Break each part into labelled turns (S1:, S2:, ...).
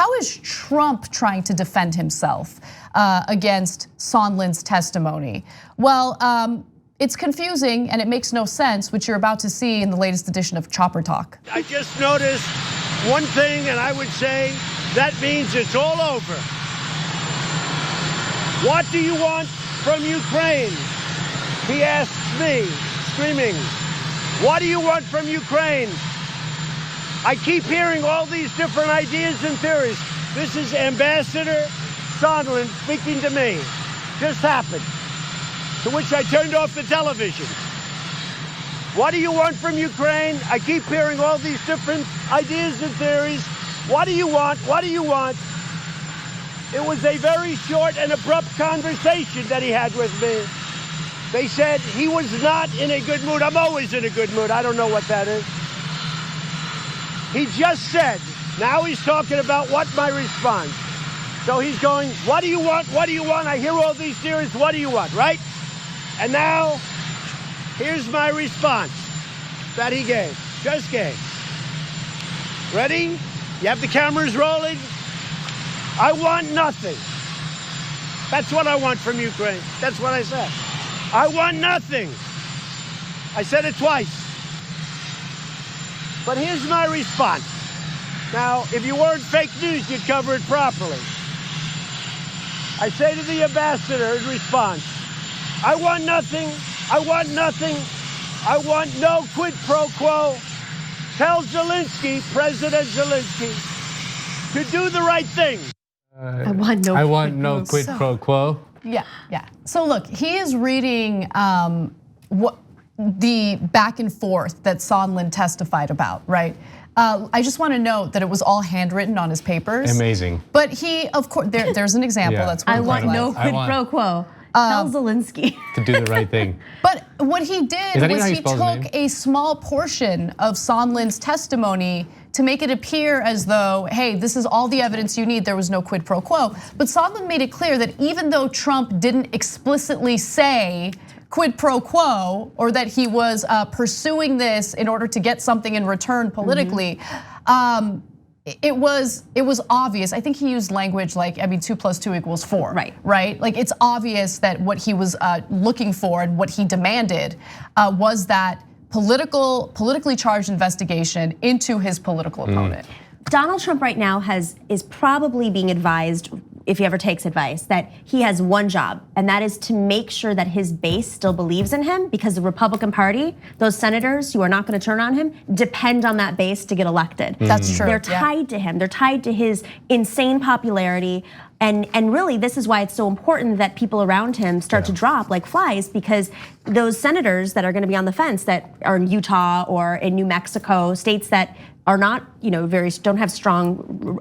S1: how is Trump trying to defend himself against Sondland's testimony? Well, it's confusing and it makes no sense, which you're about to see in the latest edition of Chopper Talk.
S2: I just noticed one thing, and I would say that means it's all over. What do you want from Ukraine? He asks me, screaming. What do you want from Ukraine? I keep hearing all these different ideas and theories. This is Ambassador Sondland speaking to me. Just happened. To which I turned off the television. What do you want from Ukraine? I keep hearing all these different ideas and theories. What do you want? What do you want? It was a very short and abrupt conversation that he had with me. They said he was not in a good mood. I'm always in a good mood. I don't know what that is. He just said, now he's talking about what my response. So he's going, what do you want? What do you want? I hear all these theories. What do you want, right? And now, here's my response that he gave, just gave. Ready? You have the cameras rolling? I want nothing. That's what I want from Ukraine. That's what I said. I want nothing. I said it twice. But here's my response. Now, if you weren't fake news, you'd cover it properly. I say to the ambassador in response, I want nothing. I want nothing. I want no quid pro quo. Tell Zelensky, President Zelensky, to do the right thing.
S3: I want no quid pro quo.
S1: Yeah. So look, he is reading what the back and forth that Sondland testified about, right? I just want to note that it was all handwritten on his papers.
S3: Amazing.
S1: But he, of course, there's an example.
S3: Yeah.
S1: That's what
S4: I want no quid pro quo. Tell Zelensky
S3: to do the right thing.
S1: But what he did was he took a small portion of Sondland's testimony to make it appear as though, hey, this is all the evidence you need, there was no quid pro quo. But Sondland made it clear that even though Trump didn't explicitly say quid pro quo, or that he was pursuing this in order to get something in return politically, it was obvious. I think he used language like, 2 + 2 = 4. Right? Like it's obvious that what he was looking for and what he demanded was that politically charged investigation into his political opponent.
S4: Donald Trump right now is probably being advised, if he ever takes advice, that he has one job, and that is to make sure that his base still believes in him, because the Republican Party, those senators who are not going to turn on him, depend on that base to get elected.
S1: That's true.
S4: They're tied to him. They're tied to his insane popularity. And really, this is why it's so important that people around him start to drop like flies, because those senators that are going to be on the fence, that are in Utah or in New Mexico, states that are not, don't have strong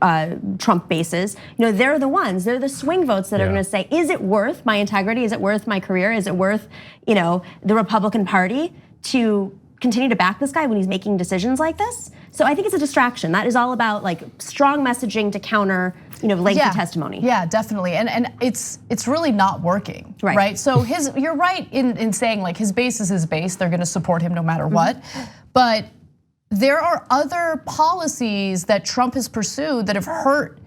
S4: Trump bases. They're the ones. They're the swing votes that are going to say, is it worth my integrity? Is it worth my career? Is it worth, the Republican Party to continue to back this guy when he's making decisions like this? So I think it's a distraction. That is all about like strong messaging to counter, lengthy testimony.
S1: Yeah, definitely, and it's really not working, right? So you're right in saying like his base is his base. They're going to support him no matter what, but there are other policies that Trump has pursued that have hurt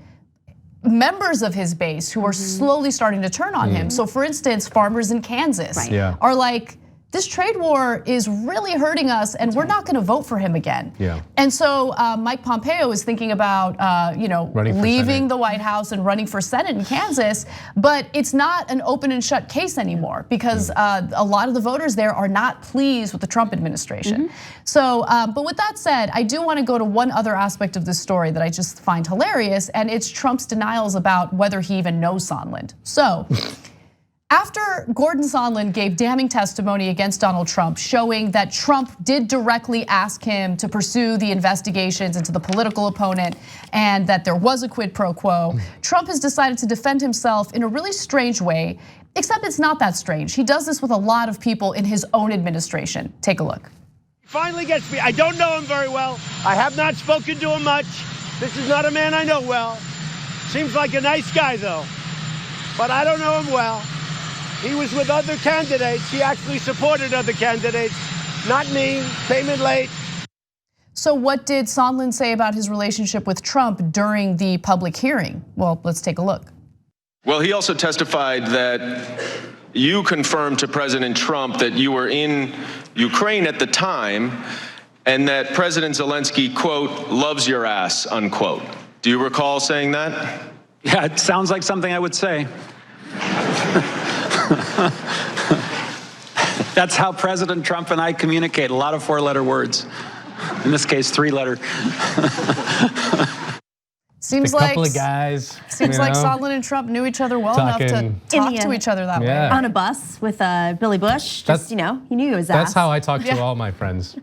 S1: members of his base who are slowly starting to turn on him. So for instance, farmers in Kansas are like, this trade war is really hurting us, and we're not going to vote for him again. And so Mike Pompeo is thinking about leaving the White House and running for Senate in Kansas, but it's not an open and shut case anymore, because a lot of the voters there are not pleased with the Trump administration. So, but with that said, I do want to go to one other aspect of this story that I just find hilarious, and it's Trump's denials about whether he even knows Sondland. So. After Gordon Sondland gave damning testimony against Donald Trump, showing that Trump did directly ask him to pursue the investigations into the political opponent and that there was a quid pro quo, Trump has decided to defend himself in a really strange way, except it's not that strange. He does this with a lot of people in his own administration. Take a look.
S2: Finally gets me. I don't know him very well. I have not spoken to him much. This is not a man I know well. Seems like a nice guy though, but I don't know him well. He was with other candidates. He actually supported other candidates, not me, came in late.
S1: So what did Sondland say about his relationship with Trump during the public hearing? Well, let's take a look.
S5: Well, he also testified that you confirmed to President Trump that you were in Ukraine at the time and that President Zelensky, quote, loves your ass, unquote. Do you recall saying that?
S6: Yeah, it sounds like something I would say. That's how President Trump and I communicate, a lot of 4-letter words. In this case, 3-letter.
S1: Seems
S3: a
S1: like
S3: couple of guys.
S1: Seems like Sondland and Trump knew each other well enough to talk to each other that way.
S4: On a bus with Billy Bush, just he knew his ass.
S3: That's how I talk to all my friends.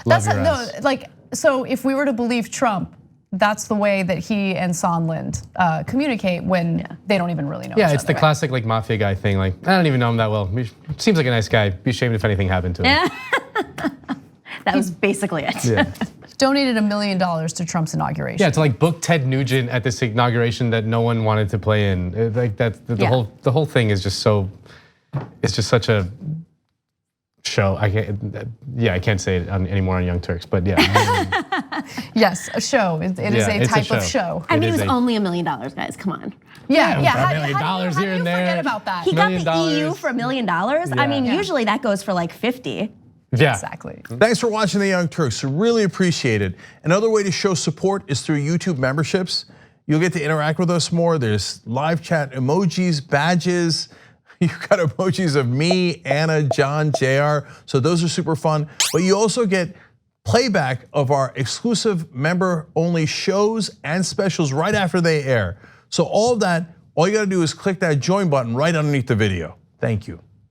S3: Love your ass.
S1: So if we were to believe Trump, that's the way that he and Sondland communicate when they don't even really know each other.
S3: Yeah, it's the classic like mafia guy thing. Like, I don't even know him that well. Seems like a nice guy. Be ashamed if anything happened to him.
S4: That was basically it.
S1: Yeah. Donated $1 million to Trump's inauguration.
S3: Yeah, to like book Ted Nugent at this inauguration that no one wanted to play in. Like that, the whole thing is just so. It's just such a show. I can't say it anymore on Young Turks, but yeah.
S1: Yes, a show. It is a type of show.
S4: I mean, it was only $1 million, guys. Come on.
S1: Yeah.
S3: $1 million here and there.
S1: Forget about that?
S4: He got the EU for $1 million. I mean, usually that goes for like 50.
S3: Yeah,
S1: exactly.
S7: Thanks for watching the Young Turks. Really appreciate it. Another way to show support is through YouTube memberships. You'll get to interact with us more. There's live chat emojis, badges. You've got emojis of me, Anna, John, JR. So those are super fun. But you also get playback of our exclusive member-only shows and specials right after they air. So all of that, all you gotta do is click that join button right underneath the video. Thank you.